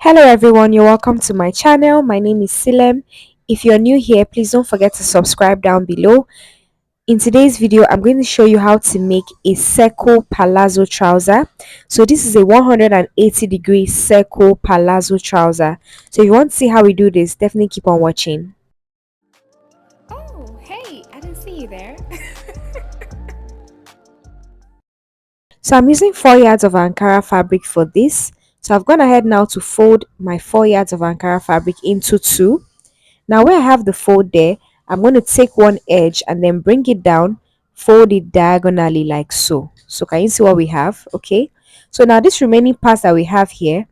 Hello everyone, you're welcome to my channel. My name is Silem. If you're new here, please don't forget to subscribe down below. In today's video, I'm going to show you how to make a circle palazzo trouser. So this is a 180-degree circle palazzo trouser. So if you want to see how we do this, definitely keep on watching. Oh, hey, I didn't see you there. So I'm using 4 yards of Ankara fabric for this. So I've gone ahead now to fold my 4 yards of Ankara fabric into two. Now where I have the fold there, I'm going to take one edge and then bring it down, fold it diagonally like so. So can you see what we have? Okay. So now this remaining part that we have here,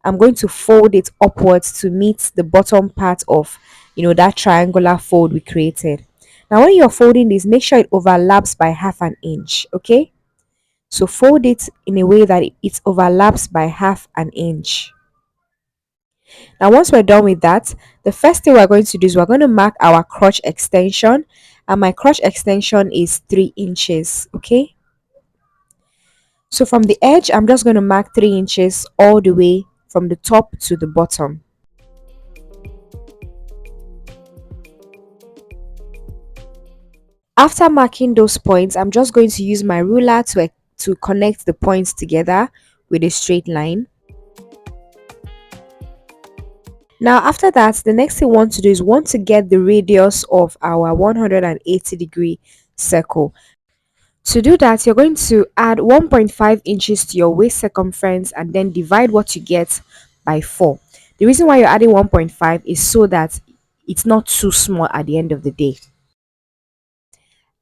I'm going to fold it upwards to meet the bottom part of, that triangular fold we created. Now when you're folding this, make sure it overlaps by half an inch. Okay. So fold it in a way that it overlaps by half an inch. Now, once we're done with that, the first thing we're going to do is we're going to mark our crotch extension, and my crotch extension is 3 inches. Okay, so from the edge, I'm just going to mark 3 inches all the way from the top to the bottom. After marking those points, I'm just going to use my ruler to connect the points together with a straight line. Now after that, the next thing we want to do is we want to get the radius of our 180-degree circle. To do that, you're going to add 1.5 inches to your waist circumference and then divide what you get by 4. The reason why you're adding 1.5 is so that it's not too small at the end of the day.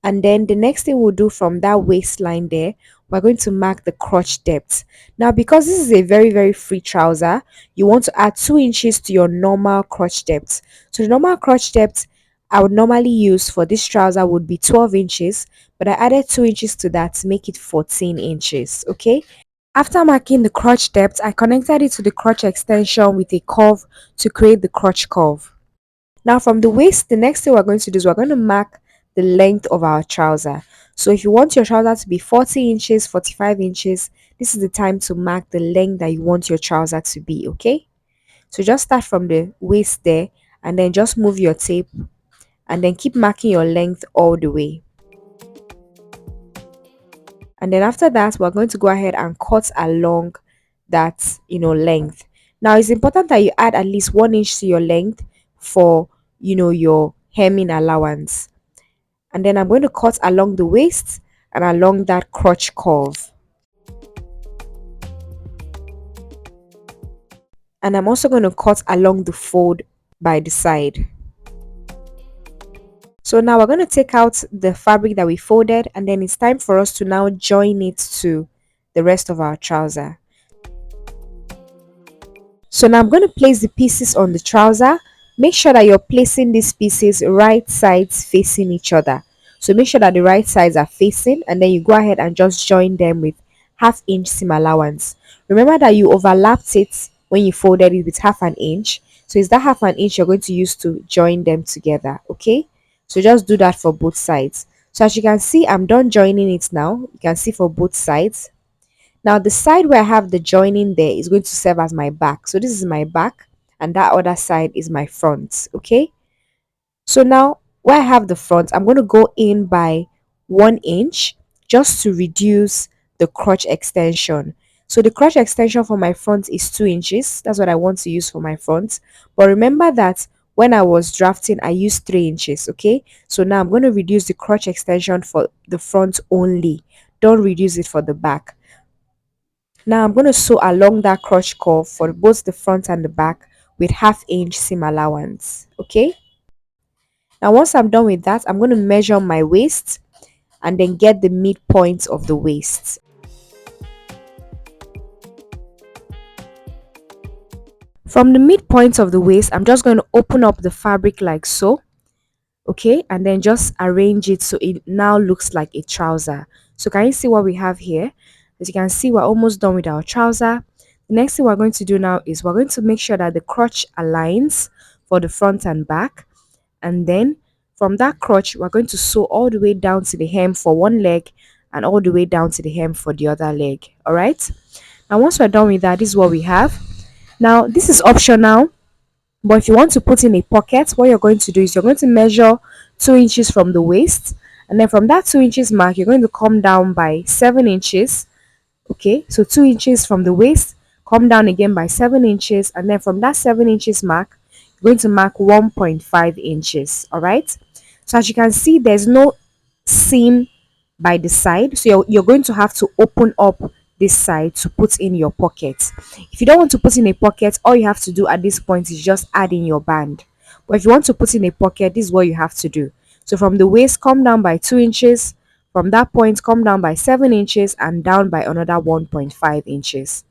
And then the next thing we'll do from that waistline there, we're going to mark the crotch depth. Now because this is a very free trouser, you want to add 2 inches to your normal crotch depth. So the normal crotch depth I would normally use for this trouser would be 12 inches, but I added 2 inches to that to make it 14 inches. Okay, after marking the crotch depth, I connected it to the crotch extension with a curve to create the crotch curve. Now from the waist, the next thing we're going to do is we're going to mark the length of our trouser. So if you want your trouser to be 40 inches, 45 inches, this is the time to mark the length that you want your trouser to be. Okay, so just start from the waist there and then just move your tape and then keep marking your length all the way. And then after that, we're going to go ahead and cut along that length. Now it's important that you add at least 1 inch to your length for your hemming allowance. And then I'm going to cut along the waist and along that crotch curve. And I'm also going to cut along the fold by the side. So now we're going to take out the fabric that we folded, and then it's time for us to now join it to the rest of our trouser. So now I'm going to place the pieces on the trouser. Make sure that you're placing these pieces right sides facing each other. So make sure that the right sides are facing, and then you go ahead and just join them with half-inch seam allowance. Remember that you overlapped it when you folded it with half an inch. So it's that half an inch you're going to use to join them together. Okay, so just do that for both sides. So as you can see, I'm done joining it now. You can see for both sides. Now the side where I have the joining there is going to serve as my back. So this is my back and that other side is my front. Okay, so now where I have the front, I'm going to go in by 1 inch just to reduce the crotch extension. So the crotch extension for my front is 2 inches. That's what I want to use for my front. But remember that when I was drafting, I used 3 inches. Okay, so now I'm going to reduce the crotch extension for the front only. Don't reduce it for the back. Now I'm going to sew along that crotch curve for both the front and the back with half-inch seam allowance. Okay, now once I'm done with that, I'm going to measure my waist and then get the midpoint of the waist. From the midpoint of the waist, I'm just going to open up the fabric like so. Okay, and then just arrange it so it now looks like a trouser. So can you see what we have here? As you can see, we're almost done with our trouser. The next thing we're going to do now is we're going to make sure that the crotch aligns for the front and back, and then from that crotch we're going to sew all the way down to the hem for one leg and all the way down to the hem for the other leg. All right, now once we're done with that, this is what we have. Now this is optional, but if you want to put in a pocket, what you're going to do is you're going to measure 2 inches from the waist, and then from that 2 inches mark, you're going to come down by 7 inches. Okay, so 2 inches from the waist, come down again by 7 inches, and then from that 7 inches mark, you're going to mark 1.5 inches. All right, so as you can see, there's no seam by the side, so you're going to have to open up this side to put in your pocket. If you don't want to put in a pocket, all you have to do at this point is just add in your band. But if you want to put in a pocket, this is what you have to do. So from the waist, come down by 2 inches. From that point, come down by 7 inches and down by another 1.5 inches.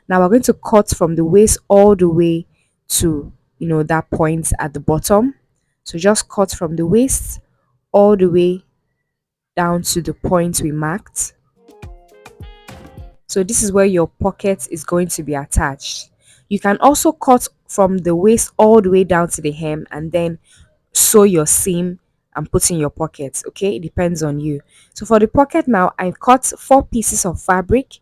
Now we're going to cut from the waist all the way to that point at the bottom. So just cut from the waist all the way down to the point we marked. So this is where your pocket is going to be attached. You can also cut from the waist all the way down to the hem and then sew your seam and put in your pocket. Okay, it depends on you. So for the pocket now, I cut 4 pieces of fabric,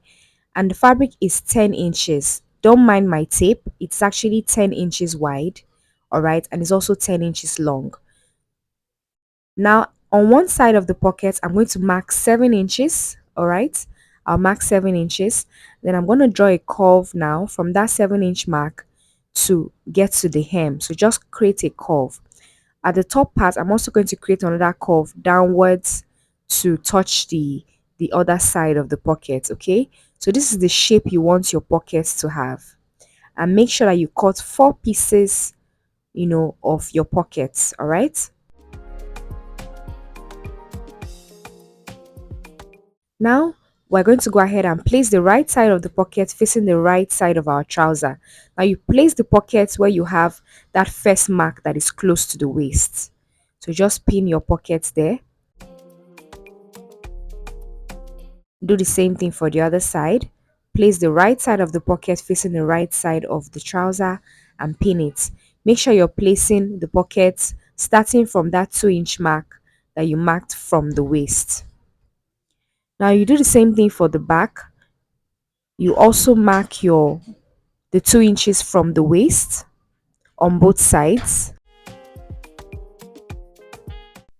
and the fabric is 10 inches. Don't mind my tape, it's actually 10 inches wide. All right, and it's also 10 inches long. Now, on one side of the pocket, I'm going to mark 7 inches. All right, I'll mark 7 inches. Then I'm going to draw a curve now from that 7-inch mark to get to the hem. So just create a curve. At the top part, I'm also going to create another curve downwards to touch the other side of the pocket. Okay, so this is the shape you want your pockets to have. And make sure that you cut 4 pieces, of your pockets. All right. Now we're going to go ahead and place the right side of the pocket facing the right side of our trouser. Now you place the pockets where you have that first mark that is close to the waist. So just pin your pockets there. Do the same thing for the other side. Place the right side of the pocket facing the right side of the trouser and pin it. Make sure you're placing the pockets starting from that 2-inch mark that you marked from the waist. Now you do the same thing for the back. You also mark the 2 inches from the waist on both sides,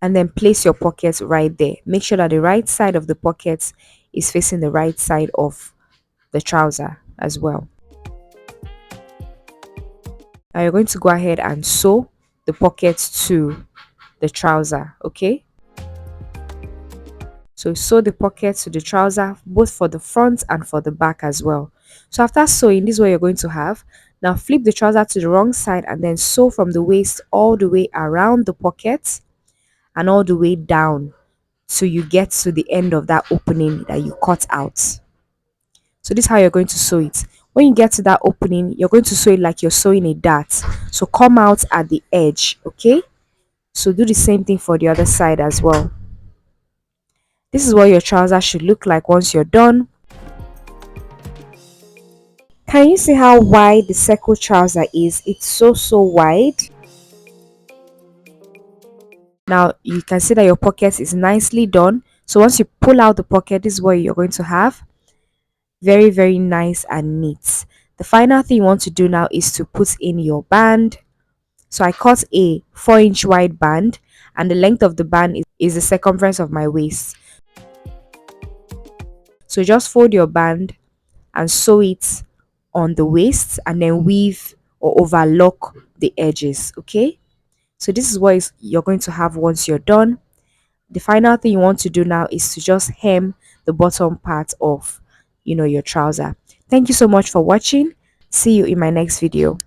and then place your pocket right there. Make sure that the right side of the pocket is facing the right side of the trouser as well. Now you're going to go ahead and sew the pocket to the trouser. Okay, so sew the pocket to the trouser both for the front and for the back as well. So after sewing, this is what you're going to have. Now flip the trouser to the wrong side and then sew from the waist all the way around the pocket and all the way down so you get to the end of that opening that you cut out. So this is how you're going to sew it. When you get to that opening, you're going to sew it like you're sewing a dart. So come out at the edge. Okay, so do the same thing for the other side as well. This is what your trouser should look like once you're done. Can you see how wide the circle trouser is? It's so wide. Now you can see that your pocket is nicely done. So once you pull out the pocket, this is what you're going to have. Very nice and neat. The final thing you want to do now is to put in your band. So I cut a 4-inch wide band, and the length of the band is the circumference of my waist. So just fold your band and sew it on the waist and then weave or overlock the edges. Okay, so this is what you're going to have once you're done. The final thing you want to do now is to just hem the bottom part of your trouser. Thank you so much for watching. See you in my next video.